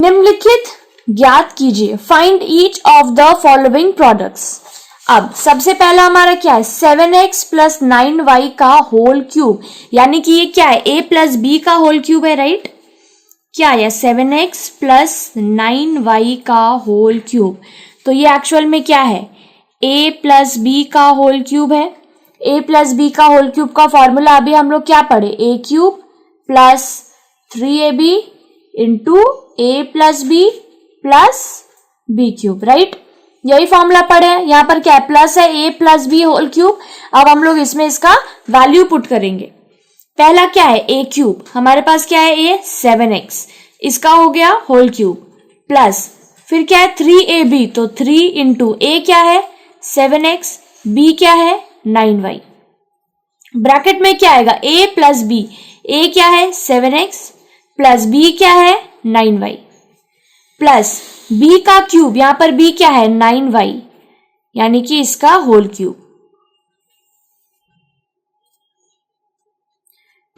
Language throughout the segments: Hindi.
निम्नलिखित ज्ञात कीजिए, find each of the following products. अब सबसे पहला हमारा क्या है, 7x प्लस 9y का होल क्यूब, यानी कि ये क्या है, a प्लस बी का होल क्यूब है, राइट। क्या है, 7x प्लस 9y का होल क्यूब, तो ये एक्चुअल में क्या है, a प्लस बी का होल क्यूब है। a प्लस बी का होल क्यूब का फॉर्मूला अभी हम लोग क्या पढ़े, a cube plus 3ab into a plus B plus B cube, right. यही फॉर्मूला पढ़े हैं। यहाँ पर क्या प्लस है, a plus B whole cube. अब हम लोग इसमें इसका वैल्यू पुट करेंगे। पहला क्या है, a क्यूब, हमारे पास क्या है, a 7x, इसका हो गया होल क्यूब, प्लस फिर क्या है 3ab, तो 3 इंटू a क्या है 7x, b क्या है 9y, ब्रैकेट में क्या आएगा, a प्लस बी, a क्या है 7x प्लस b क्या है 9y, प्लस b का क्यूब, यहां पर b क्या है 9y, यानी कि इसका होल क्यूब।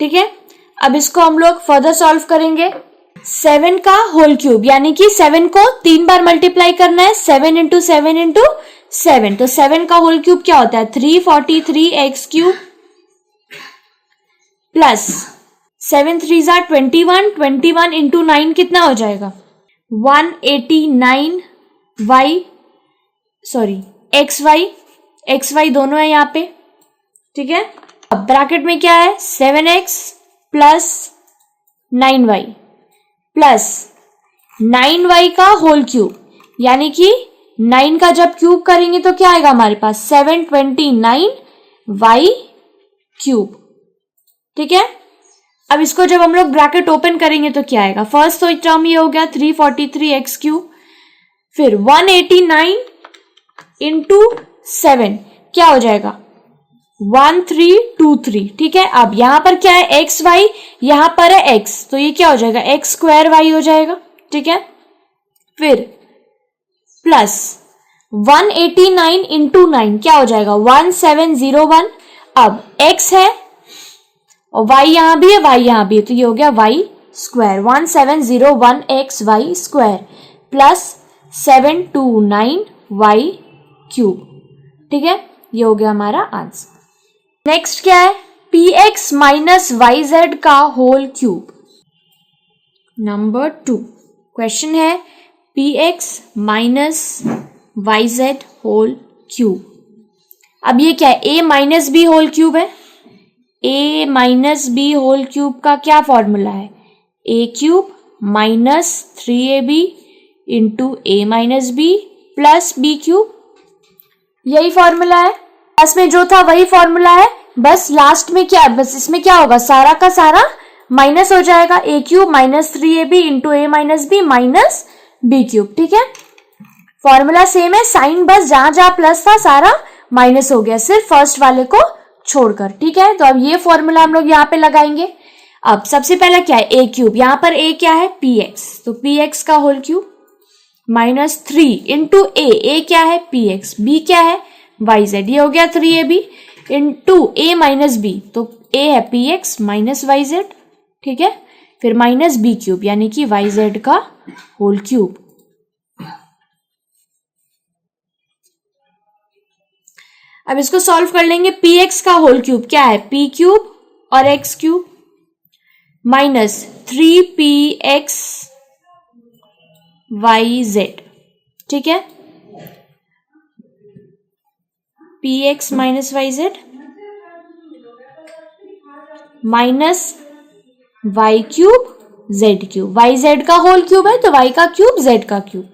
ठीक है, अब इसको हम लोग फर्दर सॉल्व करेंगे। 7 का होल क्यूब, यानी कि 7 को 3 बार मल्टीप्लाई करना है, 7 इंटू 7 इंटू 7, तो 7 का होल क्यूब क्या होता है 343x क्यूब, प्लस 7 3 ज़ा 21, 21 इंटू 9 कितना हो जाएगा 189y, सॉरी xy दोनों है यहाँ पे। ठीक है, अब ब्रैकेट में क्या है 7x plus 9y plus 9y का होल क्यूब, यानी कि 9 का जब क्यूब करेंगे तो क्या आएगा हमारे पास 729y क्यूब। ठीक है, अब इसको जब हम लोग ब्रैकेट ओपन करेंगे तो क्या आएगा, फर्स्ट तो टर्म ये हो गया 343x क्यूब, फिर 189 इंटू 7 क्या हो जाएगा 1323। ठीक है, अब यहां पर क्या है एक्स वाई, यहां पर है x, तो ये क्या हो जाएगा एक्स स्क्वायर वाई हो जाएगा। ठीक है, फिर प्लस 189 इंटू 9 क्या हो जाएगा 1701। अब x है और y यहां भी है, y यहां भी है, तो ये हो गया y square 1701x Y square plus 729y cube. ठीक है, ये हो गया हमारा आंसर। नेक्स्ट क्या है, px माइनस वाई जेड का होल क्यूब। नंबर 2 क्वेश्चन है px minus Y Z whole cube. अब ये क्या है, a minus B whole cube है, a minus B whole cube का क्या फॉर्मूला है, a cube minus 3ab into a minus B plus B cube, यही फॉर्मूला है। पास में जो था वही फॉर्मूला है, बस लास्ट में क्या, बस इसमें क्या होगा सारा का सारा माइनस हो जाएगा, a cube minus 3ab into a minus B minus B cube. ठीक है, फॉर्मूला सेम है, साइन बस जहां जहां प्लस था सारा माइनस हो गया, सिर्फ फर्स्ट वाले को छोड़कर। ठीक है, तो अब ये फॉर्मूला हम लोग यहाँ पे लगाएंगे। अब सबसे पहला क्या है a क्यूब, यहां पर a क्या है px, तो px का whole cube minus 3 into a क्या है px, b क्या है yz, ये हो गया 3ab into a minus B, तो a है px माइनस yz। ठीक है, फिर माइनस बी क्यूब यानी कि yz का होल क्यूब। अब इसको सॉल्व कर लेंगे, px का होल क्यूब क्या है p क्यूब और x cube minus 3px yz। ठीक है, px minus yz minus y cube z cube, yz का होल क्यूब है तो y का क्यूब z का क्यूब।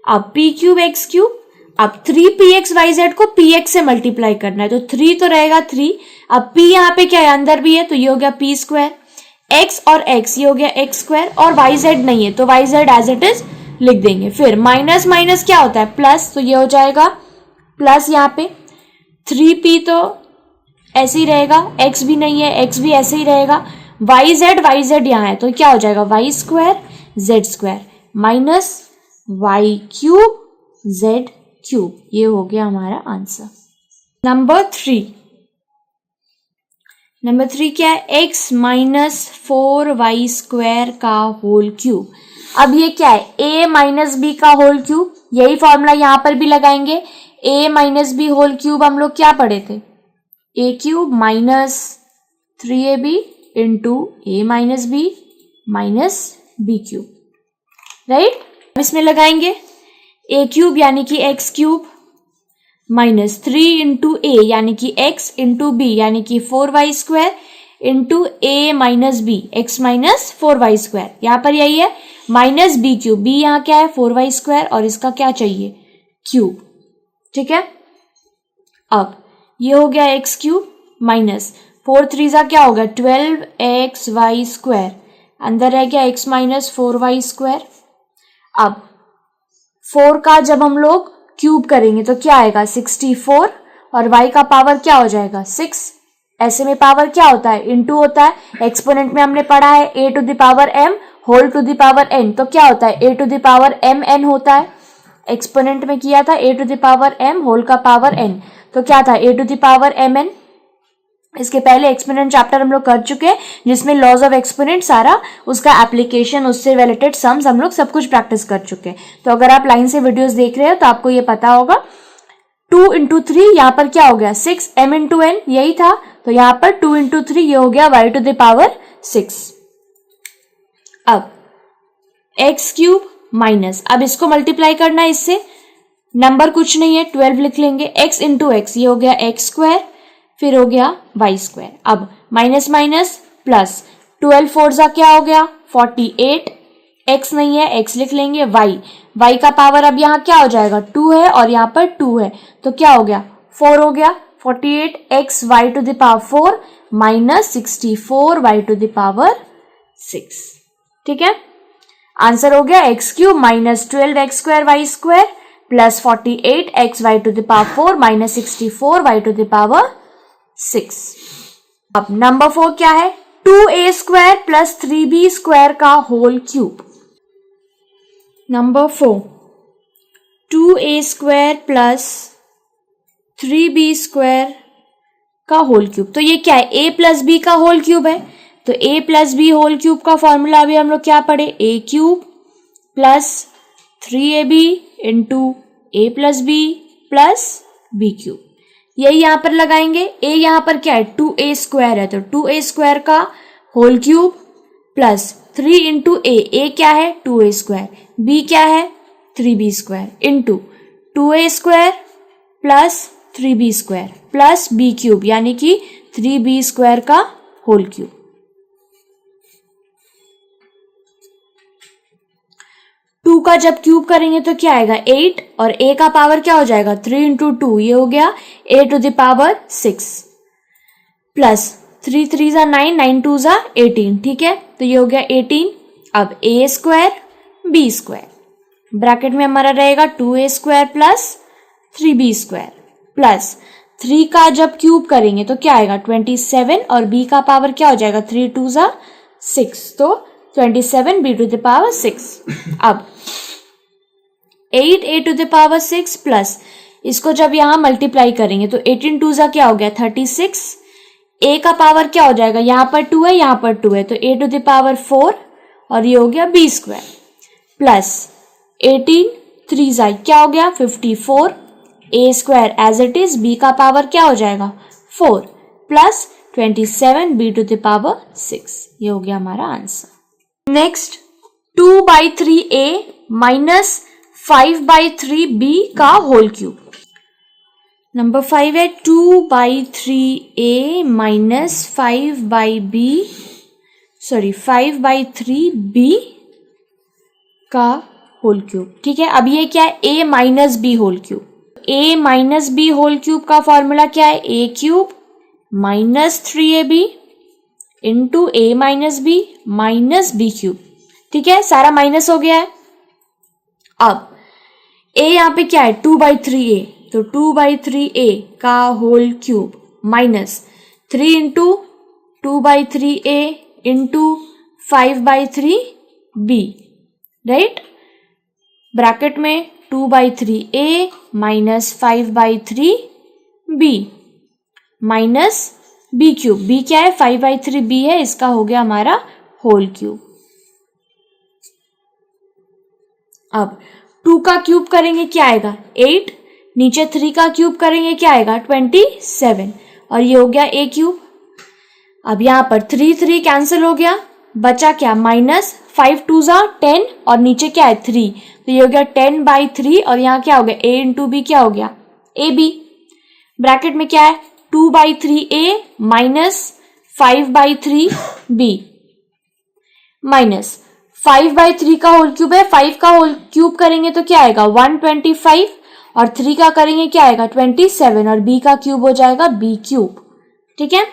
अब p क्यूब x क्यूब, अब 3px yz को px से मल्टीप्लाई करना है, तो 3 तो रहेगा 3, अब p यहाँ पे क्या है अंदर भी है, तो ये हो गया p स्क्वायर, x और x ये हो गया x स्क्वायर, और yz नहीं है तो yz एज इट इज लिख देंगे। फिर माइनस माइनस क्या होता है प्लस, तो ये हो जाएगा प्लस, यहाँ पे 3p तो ऐसे ही रहेगा, x भी नहीं है x भी ऐसे ही रहेगा, yz यहाँ है तो क्या हो जाएगा y square z square minus y cube z cube, ये हो गया हमारा आंसर। नंबर 3 क्या है, x माइनस 4y स्क्वायर का होल क्यूब। अब ये क्या है, a माइनस बी का होल क्यूब, यही फॉर्मूला यहां पर भी लगाएंगे। a minus B whole cube हम लोग क्या पढ़े थे, a cube minus 3ab into a minus B cube, right. अब इसमें लगाएंगे a क्यूब यानी कि x cube minus 3 into a यानी कि x इंटू b यानी कि 4y square into a minus B x minus 4y square, यहां पर यही है माइनस बी क्यूब, b यहां क्या है 4y स्क्वायर और इसका क्या चाहिए क्यूब, ठीक है। अब ये हो गया x क्यूब माइनस 4 3 जा क्या होगा 12xy स्क्वायर, अंदर रह गया x माइनस 4y स्क्वायर। अब 4 का जब हम लोग क्यूब करेंगे तो क्या आएगा 64 और y का पावर क्या हो जाएगा 6। ऐसे में पावर क्या होता है इनटू होता है, एक्सपोनेंट में हमने पढ़ा है a to the power m whole to the power n, तो क्या होता है a to the power m n होता है, एक्सपोनेंट में किया था a to the power m whole का पावर n, तो क्या था a to the power m n। इसके पहले एक्सपोनेंट चैप्टर हम लोग कर चुके हैं जिसमें लॉज ऑफ एक्सपोनेंट सारा उसका एप्लीकेशन, उससे रिलेटेड सम्स हम लोग सब कुछ प्रैक्टिस कर चुके हैं। तो अगर आप लाइन से वीडियोस देख रहे हो तो आपको ये पता होगा 2 इंटू 3 यहाँ पर क्या हो गया 6 m इंटू n यही था, तो यहाँ पर 2 इंटू 3 ये हो गया y टू द पावर 6। अब x क्यूब माइनस, अब इसको मल्टीप्लाई करना है इससे, नंबर कुछ नहीं है 12 लिख लेंगे, x इंटू x ये हो गया x स्क्वायर फिर हो गया y स्क्वायर। अब माइनस माइनस प्लस 12 4 जा क्या हो गया 48, x नहीं है x लिख लेंगे, y का पावर अब यहाँ क्या हो जाएगा 2 है और यहाँ पर 2 है तो क्या हो गया 4 हो गया, 48 x y to the power 4 minus 64 y to the power 6, ठीक है। आंसर हो गया x cube minus 12x square y square plus 48 x y to the power 4 minus 64 y to the power 6। अब नंबर 4 क्या है 2a square plus 3b square का whole cube. Number 4 2a square plus 3b square का होल क्यूब, तो ये क्या है a प्लस बी का होल क्यूब है, तो a plus B whole cube का फॉर्मूला अभी हम लोग क्या पढ़े a cube plus 3ab into a plus B plus B cube, यही यहां पर लगाएंगे। a यहां पर क्या है 2a स्क्वायर है तो 2a स्क्वायर का whole cube plus 3 into a क्या है 2a स्क्वायर, b क्या है 3b square into 2a square plus 3b square plus b cube यानी कि 3b स्क्वायर का होल क्यूब। टू का जब क्यूब करेंगे तो क्या आएगा 8 और a का पावर क्या हो जाएगा 3 इंटू 2 ये हो गया a to the power 6 plus 3 3 जा 9 9 2 जा 18, ठीक है, तो ये हो गया 18। अब a square b square bracket में हमारा रहेगा 2a square plus 3b square plus 3 का जब क्यूब करेंगे तो क्या आएगा 27 और b का पावर क्या हो जाएगा 3 2 जा 6 तो 27 b टू द पावर 6। अब 8 a to the power 6 plus इसको जब यहां मल्टीप्लाई करेंगे तो 18 2 जा क्या हो गया 36, a का पावर क्या हो जाएगा यहां पर 2 है यहां पर 2 है तो a टू द पावर 4 और ये हो गया b स्क्वायर प्लस 18 3 जा क्या हो गया 54, a square as it is, b का पावर क्या हो जाएगा 4 plus 27 b to the power 6, ये हो गया हमारा answer. Next 2/3a minus 5/3b का होल क्यूब। नंबर 5 है 2/3a माइनस 5/3b का होल क्यूब, ठीक है। अब ये क्या है a minus B whole cube, a minus B whole cube का फॉर्मूला क्या है a cube minus 3ab into a minus B cube, ठीक है, सारा माइनस हो गया है। अब a यहाँ पे क्या है 2/3a तो 2/3a का whole cube minus 3 into 2/3a into 5/3b, right, bracket में 2/3a minus 5/3b minus b cube, b क्या है 5/3b है, इसका हो गया हमारा होल क्यूब। अब 2 का क्यूब करेंगे क्या आएगा 8, नीचे 3 का क्यूब करेंगे क्या आएगा 27, और ये हो गया a क्यूब। अब यहाँ पर 3 कैंसिल हो गया, बचा क्या -5 2 जा 10 और नीचे क्या है 3, तो ये हो गया 10/3 और यहाँ क्या हो गया a इंटू बी क्या हो गया ab। ब्रैकेट में क्या है 2/3a -5/3b माइनस 5/3 का होल क्यूब है, 5 का होल क्यूब करेंगे तो क्या आएगा 125 और 3 का करेंगे क्या आएगा 27 और b का क्यूब हो जाएगा b क्यूब। ठीक है,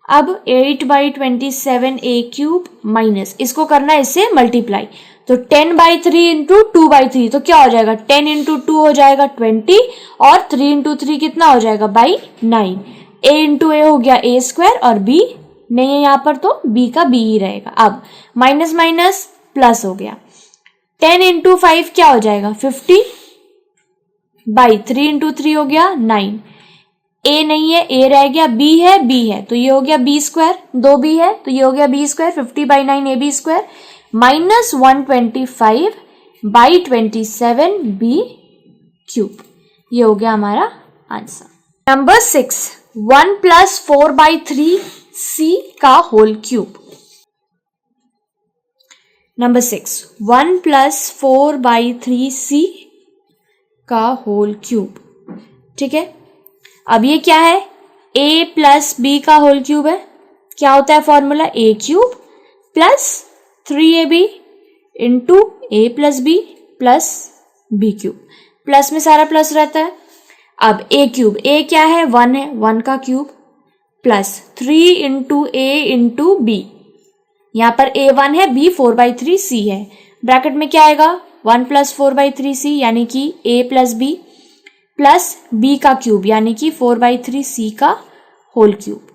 अब 8/27 a क्यूब माइनस इसको करना है इससे मल्टीप्लाई, तो 10/3 इंटू 2/3 तो क्या हो जाएगा 10 इंटू 2 हो जाएगा 20 और 3 इंटू 3 कितना हो जाएगा 9। a इंटू a हो गया a स्क्वायर और b नहीं है यहाँ पर तो b का b ही रहेगा। अब माइनस माइनस प्लस हो गया, 10 इंटू 5 क्या हो जाएगा 50/3 इंटू 3 हो गया 9, a नहीं है a रह गया, b है तो ये हो गया b स्क्वायर, 2b है तो ये हो गया b square 50/9 ab square minus 125/27 b cube. ये हो गया हमारा आंसर। नंबर 6 1 + 4/3 c का होल क्यूब। नंबर 6 1 + 4/3 c का होल क्यूब। ठीक है, अब ये क्या है a + b का होल क्यूब है, क्या होता है formula a cube plus 3ab into a + b plus b cube, plus में सारा प्लस रहता है। अब a क्यूब, a क्या है 1 है, 1 का cube plus 3 into a into b, यहाँ पर a 1 है b 4/3 c है, ब्रैकेट में क्या आएगा 1 + 4/3 c यानी कि a + b प्लस b का क्यूब यानी कि 4/3 c का होल क्यूब।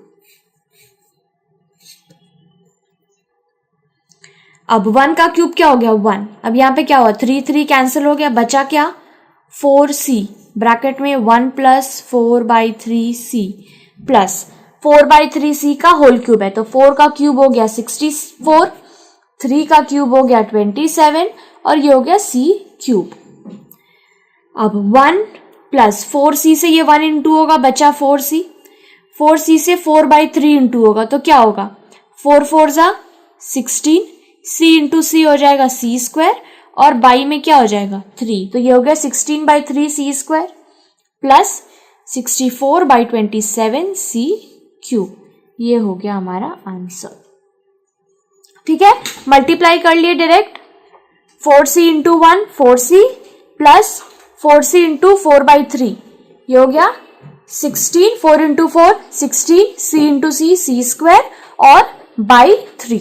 अब 1 का क्यूब क्या हो गया 1, अब यहाँ पे क्या हुआ 3 कैंसिल हो गया, बचा क्या 4c, ब्रैकेट में 1 + 4/3 c प्लस 4/3 c का होल क्यूब है, तो 4 का क्यूब हो गया 64, 3 का क्यूब हो गया 27 और ये हो गया c क्यूब। अब 1 + 4c से ये 1 इंटू होगा, बचा 4c, 4c से 4/3 इंटू होगा तो क्या होगा 4 4 जा 16, c इंटू c हो जाएगा c स्क्वायर और बाई में क्या हो जाएगा 3, तो ये हो गया 16/3 c square plus 64/27 c cube. ये हो गया हमारा आंसर। ठीक है, मल्टीप्लाई कर लिए direct, 4c into 1 4c plus 4c into 4/3 ये हो गया 16, 4 into 4 16, c into c c square और बाई 3।